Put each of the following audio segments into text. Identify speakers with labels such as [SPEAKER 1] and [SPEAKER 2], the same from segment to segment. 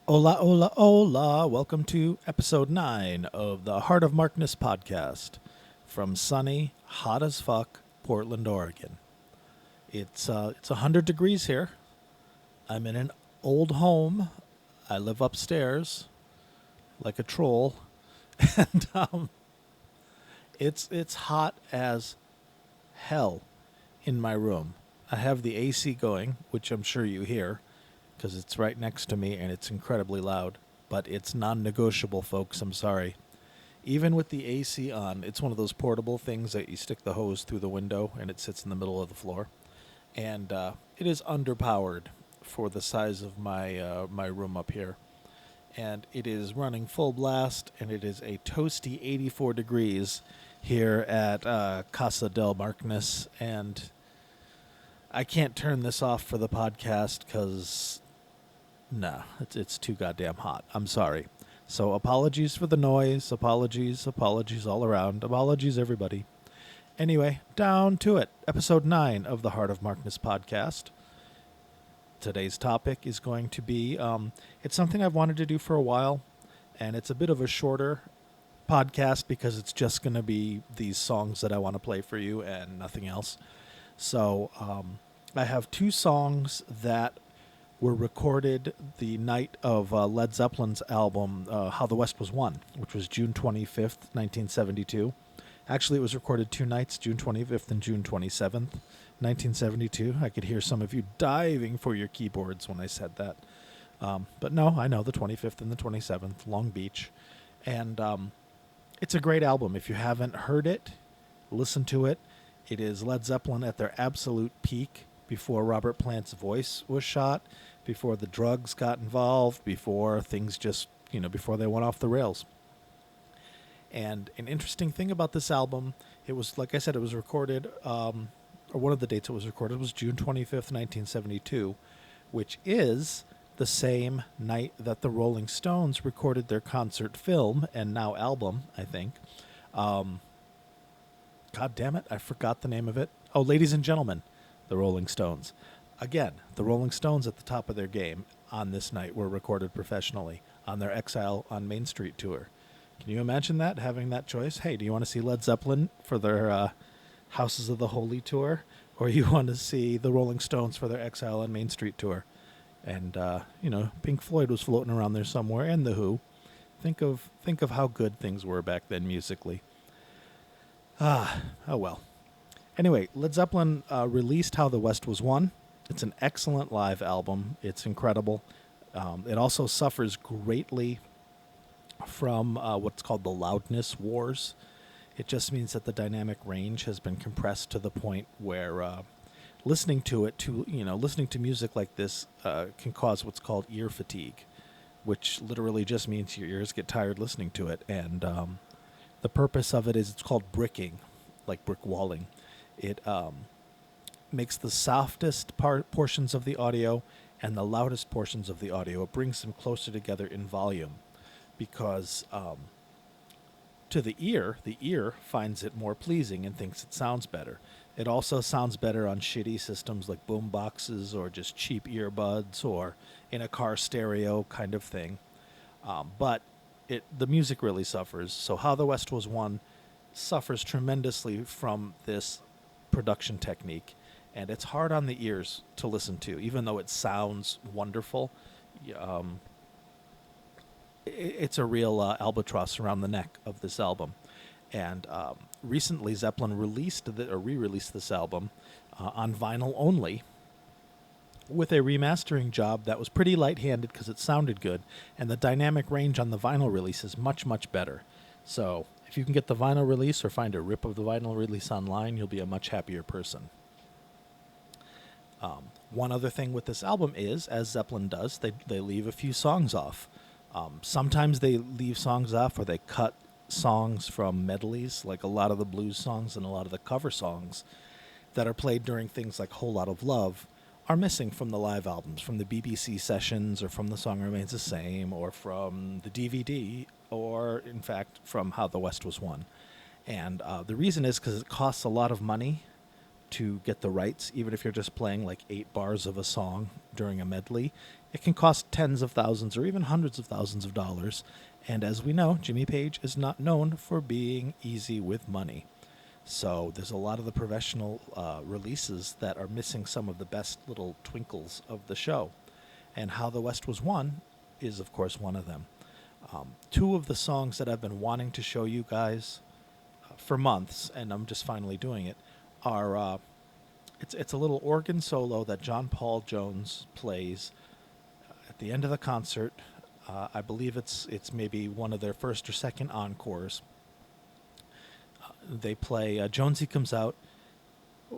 [SPEAKER 1] Hola, hola, hola. Welcome to episode 9 of the Heart of Markness podcast from sunny, hot as fuck, Portland, Oregon. It's 100 degrees here. I'm in an old home. I live upstairs like a troll, and it's hot as hell in my room. I have the AC going, which I'm sure you hear, because it's right next to me and it's incredibly loud. But it's non-negotiable, folks. I'm sorry. Even with the AC on, it's one of those portable things that you stick the hose through the window and it sits in the middle of the floor. And it is underpowered for the size of my room up here. And it is running full blast, and it is a toasty 84 degrees here at Casa del Markness. And I can't turn this off for the podcast because, nah, it's too goddamn hot. I'm sorry. So apologies for the noise. Apologies all around. Apologies, everybody. Anyway, down to it. Episode 9 of the Heart of Markness podcast. Today's topic is going to be, it's something I've wanted to do for a while, and it's a bit of a shorter podcast because it's just going to be these songs that I want to play for you and nothing else. So I have two songs that were recorded the night of Led Zeppelin's album, How the West Was Won, which was June 25th, 1972. Actually, it was recorded two nights, June 25th and June 27th, 1972. I could hear some of you diving for your keyboards when I said that. But no, I know, the 25th and the 27th, Long Beach. And it's a great album. If you haven't heard it, listen to it. It is Led Zeppelin at their absolute peak before Robert Plant's voice was shot, before the drugs got involved, before things just, before they went off the rails. And an interesting thing about this album, it was, like I said, it was recorded, or one of the dates it was recorded was June 25th, 1972, which is the same night that the Rolling Stones recorded their concert film and now album, I think. God damn it, I forgot the name of it. Oh, Ladies and Gentlemen, the Rolling Stones. Again, the Rolling Stones at the top of their game on this night were recorded professionally on their Exile on Main Street tour. Can you imagine that, having that choice? Hey, do you want to see Led Zeppelin for their Houses of the Holy tour? Or you want to see the Rolling Stones for their Exile on Main Street tour? And, Pink Floyd was floating around there somewhere, and The Who. Think of how good things were back then musically. Oh well. Anyway, Led Zeppelin released How the West Was Won. It's an excellent live album. It's incredible. It also suffers greatly from what's called the loudness wars. It just means that the dynamic range has been compressed to the point where listening to music like this can cause what's called ear fatigue, which literally just means your ears get tired listening to it. And the purpose of it is it's called bricking, like brick walling. It makes the softest portions of the audio and the loudest portions of the audio. It brings them closer together in volume because to the ear finds it more pleasing and thinks it sounds better. It also sounds better on shitty systems like boom boxes or just cheap earbuds or in a car stereo kind of thing. But the music really suffers. So How the West Was Won suffers tremendously from this production technique, and it's hard on the ears to listen to, even though it sounds wonderful. It's a real albatross around the neck of this album. And recently Zeppelin re-released this album on vinyl only with a remastering job that was pretty light-handed because it sounded good, and the dynamic range on the vinyl release is much, much better. So if you can get the vinyl release or find a rip of the vinyl release online, you'll be a much happier person. One other thing with this album is, as Zeppelin does, they leave a few songs off. Sometimes they leave songs off or they cut songs from medleys, like a lot of the blues songs and a lot of the cover songs that are played during things like Whole Lot of Love are missing from the live albums, from the BBC sessions or from The Song Remains the Same or from the DVD or, in fact, from How the West Was Won. And the reason is because it costs a lot of money to get the rights, even if you're just playing like 8 bars of a song during a medley, it can cost tens of thousands or even hundreds of thousands of dollars. And as we know, Jimmy Page is not known for being easy with money. So there's a lot of the professional releases that are missing some of the best little twinkles of the show. And How the West Was Won is, of course, one of them. 2 of the songs that I've been wanting to show you guys for months, and I'm just finally doing it, are it's a little organ solo that John Paul Jones plays at the end of the concert. I believe it's maybe one of their first or second encores. They play Jonesy comes out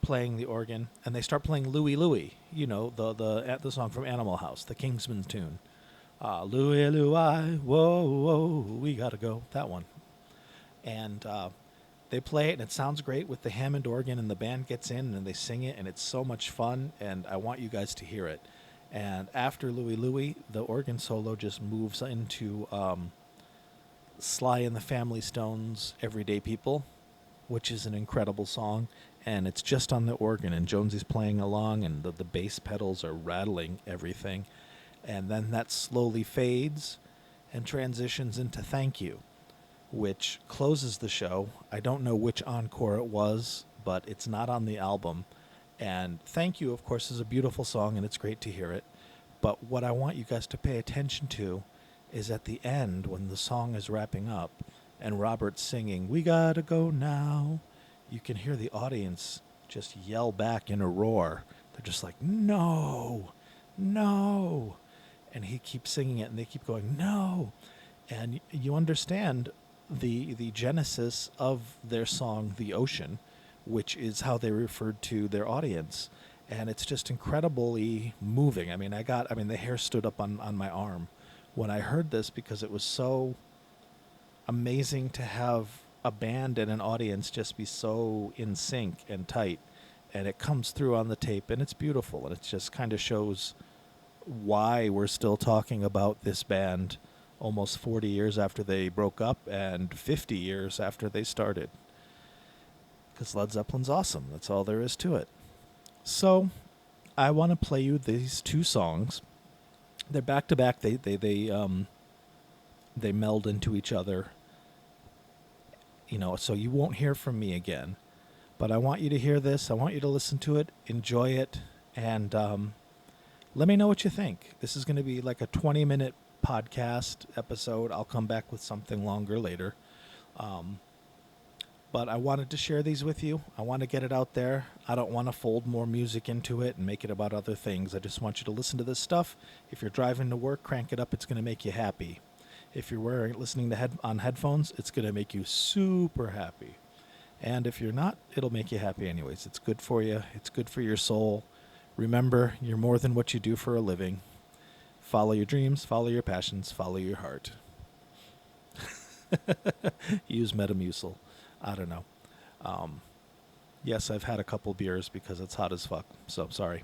[SPEAKER 1] playing the organ, and they start playing Louie, Louie, the song from Animal House, the Kingsmen tune. Louie, Louie, whoa, whoa, we gotta go, that one. And they play it, and it sounds great with the Hammond organ, and the band gets in, and they sing it, and it's so much fun, and I want you guys to hear it. And after Louie, Louie, the organ solo just moves into Sly and the Family Stone's Everyday People, which is an incredible song, and it's just on the organ, and Jonesy's playing along, and the bass pedals are rattling everything. And then that slowly fades and transitions into Thank You, which closes the show. I don't know which encore it was, but it's not on the album. And Thank You, of course, is a beautiful song, and it's great to hear it. But what I want you guys to pay attention to is at the end, when the song is wrapping up, and Robert's singing, "We gotta go now," you can hear the audience just yell back in a roar. They're just like, "No, no." And he keeps singing it, and they keep going, "No." And you understand the genesis of their song, "The Ocean," which is how they referred to their audience. And it's just incredibly moving. I mean, the hair stood up on my arm when I heard this, because it was so amazing to have a band and an audience just be so in sync and tight. And it comes through on the tape, and it's beautiful. And it just kind of shows why we're still talking about this band almost 40 years after they broke up and 50 years after they started. Because Led Zeppelin's awesome. That's all there is to it. So I want to play you these 2 songs. They're back to back. They meld into each other. So you won't hear from me again. But I want you to hear this. I want you to listen to it, enjoy it, and let me know what you think. This is going to be like a 20-minute podcast episode. I'll come back with something longer later. But I wanted to share these with you. I want to get it out there. I don't want to fold more music into it and make it about other things. I just want you to listen to this stuff. If you're driving to work, crank it up. It's going to make you happy. If you're listening to on headphones, it's going to make you super happy. And if you're not, it'll make you happy anyways. It's good for you. It's good for your soul. Remember, you're more than what you do for a living. Follow your dreams, follow your passions, follow your heart. Use Metamucil. I don't know. Yes, I've had a couple beers because it's hot as fuck, so sorry.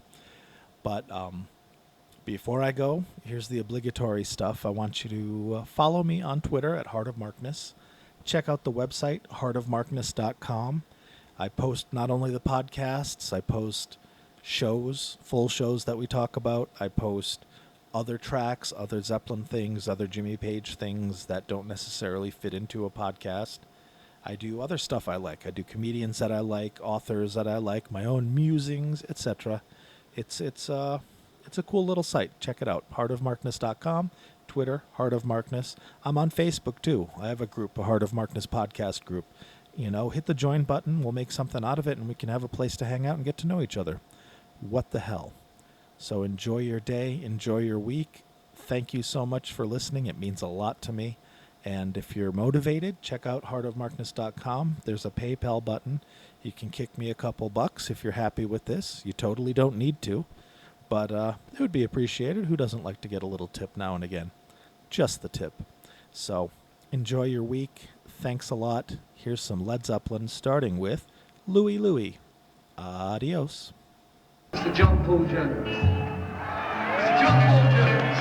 [SPEAKER 1] But before I go, here's the obligatory stuff. I want you to follow me on Twitter at Heart of Markness. Check out the website, heartofmarkness.com. I post not only the podcasts, I post shows, full shows that we talk about. I post other tracks, other Zeppelin things, other Jimmy Page things that don't necessarily fit into a podcast. I do other stuff I like. I do comedians that I like, authors that I like, my own musings, etc. It's a cool little site. Check it out. heartofmarkness.com, Twitter, Heart of Markness. I'm on Facebook too. I have a group, a Heart of Markness podcast group. Hit the join button. We'll make something out of it, and we can have a place to hang out and get to know each other. What the hell? So enjoy your day. Enjoy your week. Thank you so much for listening. It means a lot to me. And if you're motivated, check out heartofmarkness.com. There's a PayPal button. You can kick me a couple bucks if you're happy with this. You totally don't need to, but it would be appreciated. Who doesn't like to get a little tip now and again? Just the tip. So enjoy your week. Thanks a lot. Here's some Led Zeppelin, starting with Louie, Louie. Adios.
[SPEAKER 2] Mr. John Paul Jones. Mr. John Paul Jones.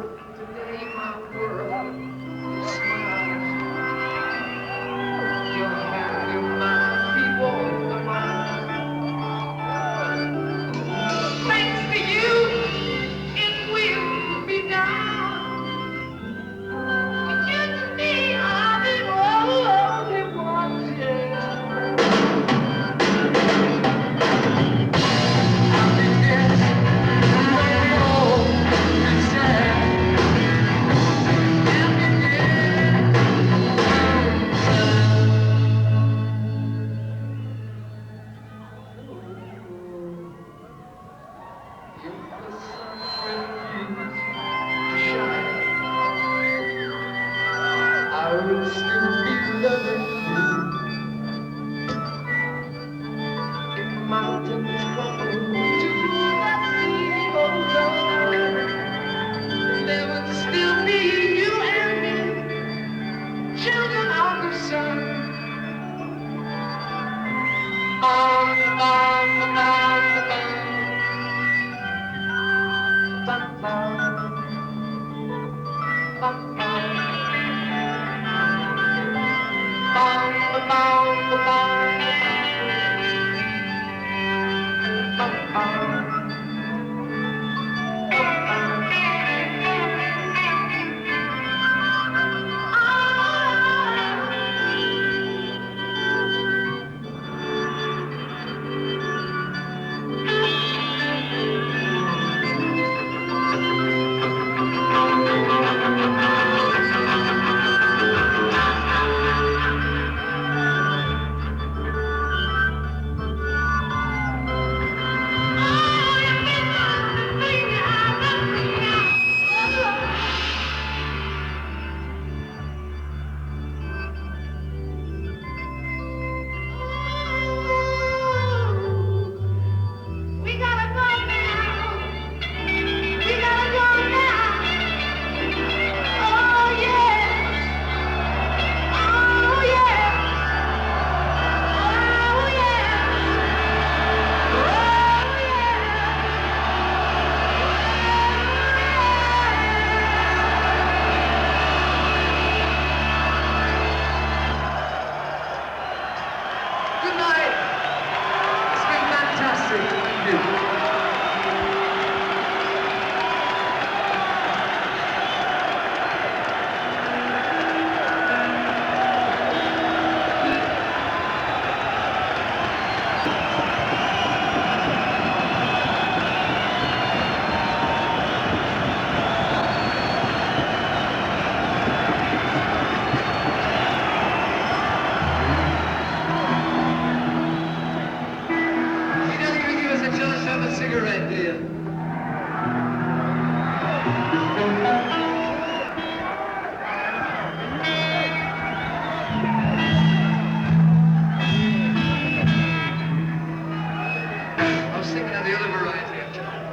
[SPEAKER 2] Today my world smiles. You have your mind, people, the mind. Thanks to you, it will be done. But you to me are the only ones, yeah. Happiness, oh, it's sad. I will still be loving you if the mountains crumble to the sea. Oh Lord, there would still be you and me, children of the sun. On the bum, the bum, the bum, bum, bum, bum, bum. Bum, ba, bum, ba, bum, bum, we gotta go now. We gotta go now. Oh yeah. Oh yeah. Oh yeah. Good night. It's been fantastic. Thank you. He doesn't even give us a chance to have a cigarette, do you? I was thinking of the other variety, actually.